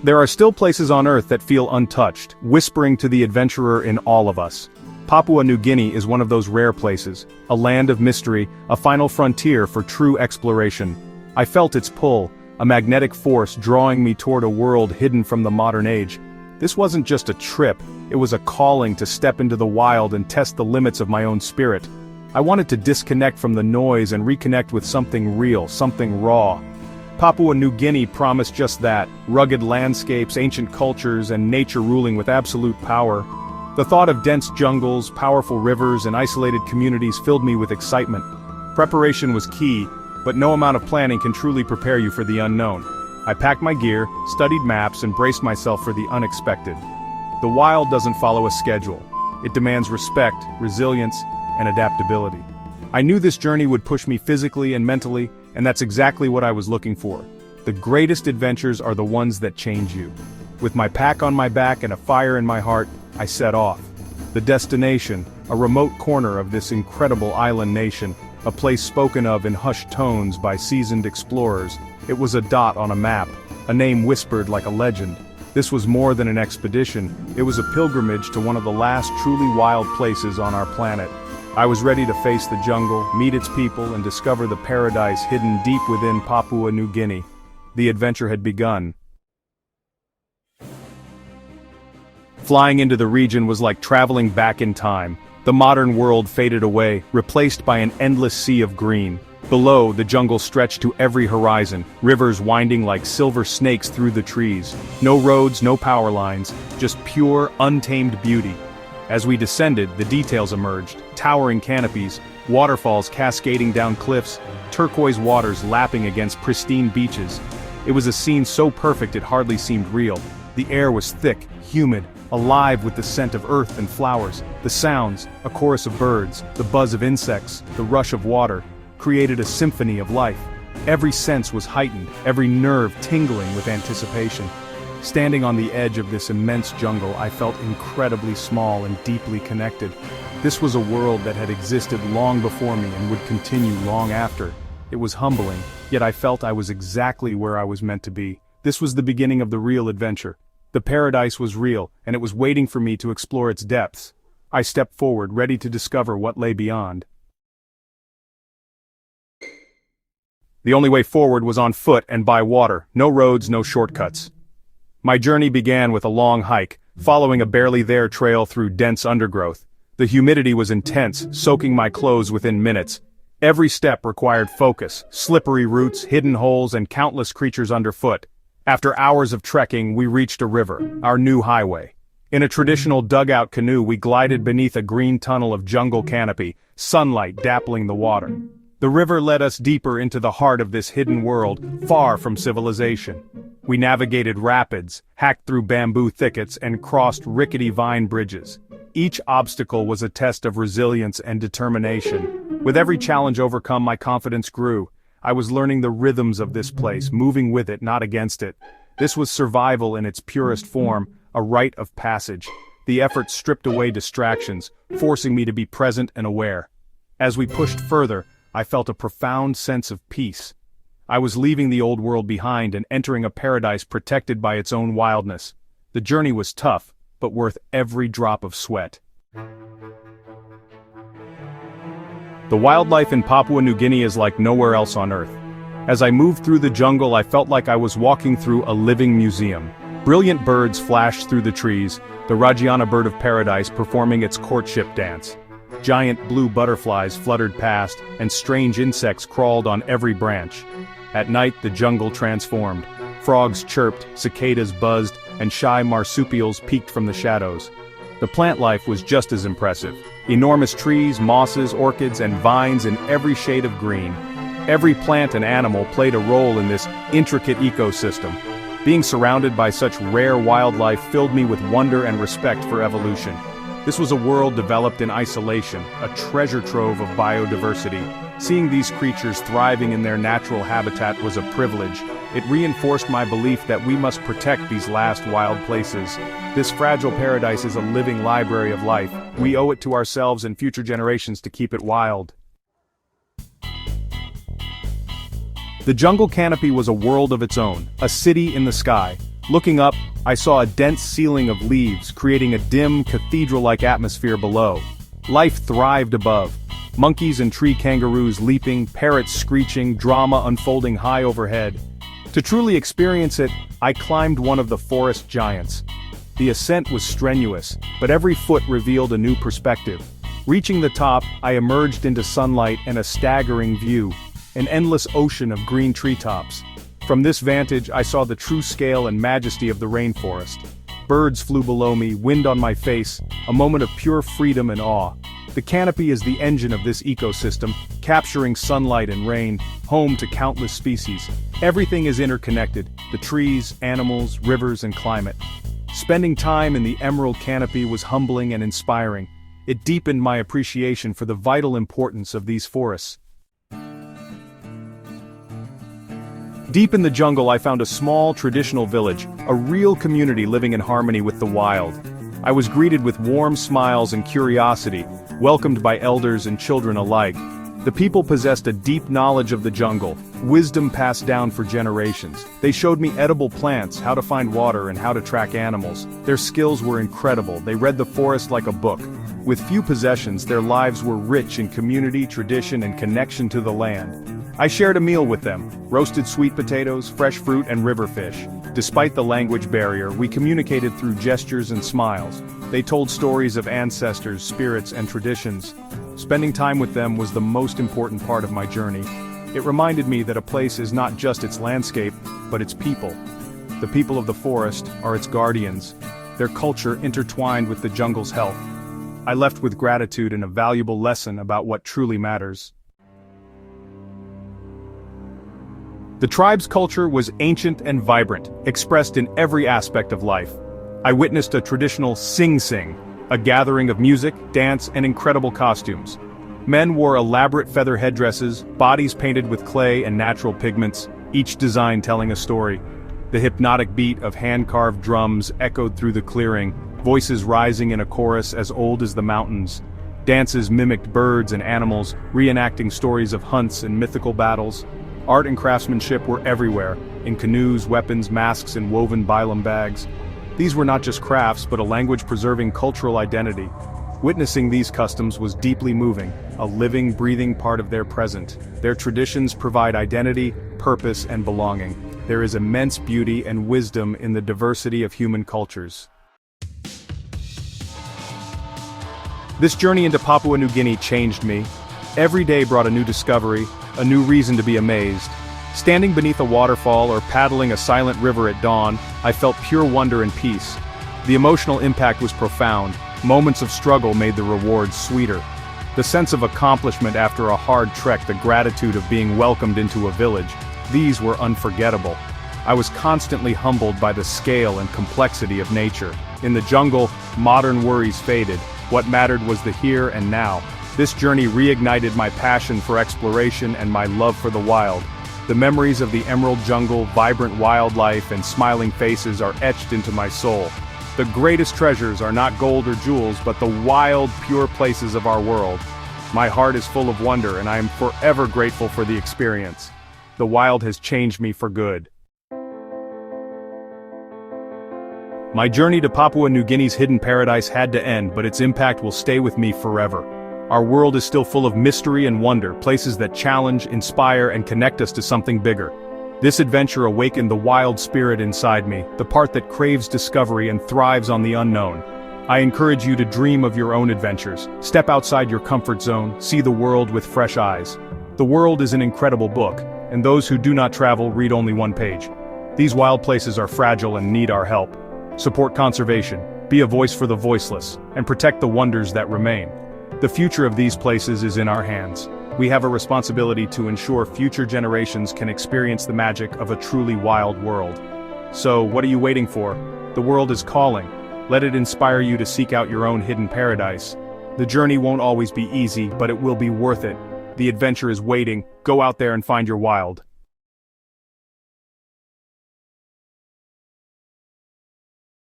There are still places on Earth that feel untouched, whispering to the adventurer in all of us. Papua New Guinea is one of those rare places, a land of mystery, a final frontier for true exploration. I felt its pull, a magnetic force drawing me toward a world hidden from the modern age. This wasn't just a trip, it was a calling to step into the wild and test the limits of my own spirit. I wanted to disconnect from the noise and reconnect with something real, something raw. Papua New Guinea promised just that, rugged landscapes, ancient cultures, and nature ruling with absolute power. The thought of dense jungles, powerful rivers, and isolated communities filled me with excitement. Preparation was key, but no amount of planning can truly prepare you for the unknown. I packed my gear, studied maps, and braced myself for the unexpected. The wild doesn't follow a schedule. It demands respect, resilience, and adaptability. I knew this journey would push me physically and mentally, and that's exactly what I was looking for. The greatest adventures are the ones that change you. With my pack on my back and a fire in my heart, I set off. The destination, a remote corner of this incredible island nation, a place spoken of in hushed tones by seasoned explorers. It was a dot on a map, a name whispered like a legend. This was more than an expedition, it was a pilgrimage to one of the last truly wild places on our planet. I was ready to face the jungle, meet its people, and discover the paradise hidden deep within Papua New Guinea. The adventure had begun. Flying into the region was like traveling back in time. The modern world faded away, replaced by an endless sea of green. Below, the jungle stretched to every horizon, rivers winding like silver snakes through the trees. No roads, no power lines, just pure, untamed beauty. As we descended, the details emerged: towering canopies, waterfalls cascading down cliffs, turquoise waters lapping against pristine beaches. It was a scene so perfect it hardly seemed real. The air was thick, humid, alive with the scent of earth and flowers. The sounds, a chorus of birds, the buzz of insects, the rush of water, created a symphony of life. Every sense was heightened, every nerve tingling with anticipation. Standing on the edge of this immense jungle, I felt incredibly small and deeply connected. This was a world that had existed long before me and would continue long after. It was humbling, yet I felt I was exactly where I was meant to be. This was the beginning of the real adventure. The paradise was real, and it was waiting for me to explore its depths. I stepped forward, ready to discover what lay beyond. The only way forward was on foot and by water, no roads, no shortcuts. My journey began with a long hike, following a barely there trail through dense undergrowth. The humidity was intense, soaking my clothes within minutes. Every step required focus, slippery roots, hidden holes, and countless creatures underfoot. After hours of trekking, we reached a river, our new highway. In a traditional dugout canoe, we glided beneath a green tunnel of jungle canopy, sunlight dappling the water. The river led us deeper into the heart of this hidden world, far from civilization. We navigated rapids, hacked through bamboo thickets, and crossed rickety vine bridges. Each obstacle was a test of resilience and determination. With every challenge overcome, my confidence grew. I was learning the rhythms of this place, moving with it, not against it. This was survival in its purest form, a rite of passage. The effort stripped away distractions, forcing me to be present and aware. As we pushed further, I felt a profound sense of peace. I was leaving the old world behind and entering a paradise protected by its own wildness. The journey was tough, but worth every drop of sweat. The wildlife in Papua New Guinea is like nowhere else on Earth. As I moved through the jungle, I felt like I was walking through a living museum. Brilliant birds flashed through the trees, the Rajiana bird of paradise performing its courtship dance. Giant blue butterflies fluttered past, and strange insects crawled on every branch. At night, the jungle transformed. Frogs chirped, cicadas buzzed, and shy marsupials peeked from the shadows. The plant life was just as impressive. Enormous trees, mosses, orchids, and vines in every shade of green. Every plant and animal played a role in this intricate ecosystem. Being surrounded by such rare wildlife filled me with wonder and respect for evolution. This was a world developed in isolation, a treasure trove of biodiversity. Seeing these creatures thriving in their natural habitat was a privilege. It reinforced my belief that we must protect these last wild places. This fragile paradise is a living library of life. We owe it to ourselves and future generations to keep it wild. The jungle canopy was a world of its own, a city in the sky. Looking up, I saw a dense ceiling of leaves creating a dim, cathedral-like atmosphere below. Life thrived above. Monkeys and tree kangaroos leaping, parrots screeching, drama unfolding high overhead. To truly experience it, I climbed one of the forest giants. The ascent was strenuous, but every foot revealed a new perspective. Reaching the top, I emerged into sunlight and a staggering view, an endless ocean of green treetops. From this vantage, I saw the true scale and majesty of the rainforest. Birds flew below me, wind on my face, a moment of pure freedom and awe. The canopy is the engine of this ecosystem, capturing sunlight and rain, home to countless species. Everything is interconnected: the trees, animals, rivers, and climate. Spending time in the emerald canopy was humbling and inspiring. It deepened my appreciation for the vital importance of these forests. Deep in the jungle, I found a small, traditional village, a real community living in harmony with the wild. I was greeted with warm smiles and curiosity, welcomed by elders and children alike. The people possessed a deep knowledge of the jungle, wisdom passed down for generations. They showed me edible plants, how to find water, and how to track animals. Their skills were incredible. They read the forest like a book. With few possessions, their lives were rich in community, tradition, and connection to the land. I shared a meal with them: roasted sweet potatoes, fresh fruit, and river fish. Despite the language barrier, we communicated through gestures and smiles. They told stories of ancestors, spirits, and traditions. Spending time with them was the most important part of my journey. It reminded me that a place is not just its landscape, but its people. The people of the forest are its guardians, their culture intertwined with the jungle's health. I left with gratitude and a valuable lesson about what truly matters. The tribe's culture was ancient and vibrant, expressed in every aspect of life. I witnessed a traditional sing-sing, a gathering of music, dance, and incredible costumes. Men wore elaborate feather headdresses, bodies painted with clay and natural pigments, each design telling a story. The hypnotic beat of hand-carved drums echoed through the clearing, voices rising in a chorus as old as the mountains. Dances mimicked birds and animals, reenacting stories of hunts and mythical battles. Art and craftsmanship were everywhere, in canoes, weapons, masks, and woven balam bags. These were not just crafts, but a language-preserving cultural identity. Witnessing these customs was deeply moving, a living, breathing part of their present. Their traditions provide identity, purpose, and belonging. There is immense beauty and wisdom in the diversity of human cultures. This journey into Papua New Guinea changed me. Every day brought a new discovery, a new reason to be amazed. Standing beneath a waterfall or paddling a silent river at dawn, I felt pure wonder and peace. The emotional impact was profound. Moments of struggle made the rewards sweeter. The sense of accomplishment after a hard trek, the gratitude of being welcomed into a village, these were unforgettable. I was constantly humbled by the scale and complexity of nature. In the jungle, modern worries faded. What mattered was the here and now. This journey reignited my passion for exploration and my love for the wild. The memories of the emerald jungle, vibrant wildlife, and smiling faces are etched into my soul. The greatest treasures are not gold or jewels, but the wild, pure places of our world. My heart is full of wonder, and I am forever grateful for the experience. The wild has changed me for good. My journey to Papua New Guinea's hidden paradise had to end, but its impact will stay with me forever. Our world is still full of mystery and wonder, places that challenge, inspire, and connect us to something bigger. This adventure awakened the wild spirit inside me, the part that craves discovery and thrives on the unknown. I encourage you to dream of your own adventures. Step outside your comfort zone, see the world with fresh eyes. The world is an incredible book, and those who do not travel read only one page. These wild places are fragile and need our help. Support conservation, be a voice for the voiceless, and protect the wonders that remain. The future of these places is in our hands. We have a responsibility to ensure future generations can experience the magic of a truly wild world. So, what are you waiting for? The world is calling. Let it inspire you to seek out your own hidden paradise. The journey won't always be easy, but it will be worth it. The adventure is waiting. Go out there and find your wild.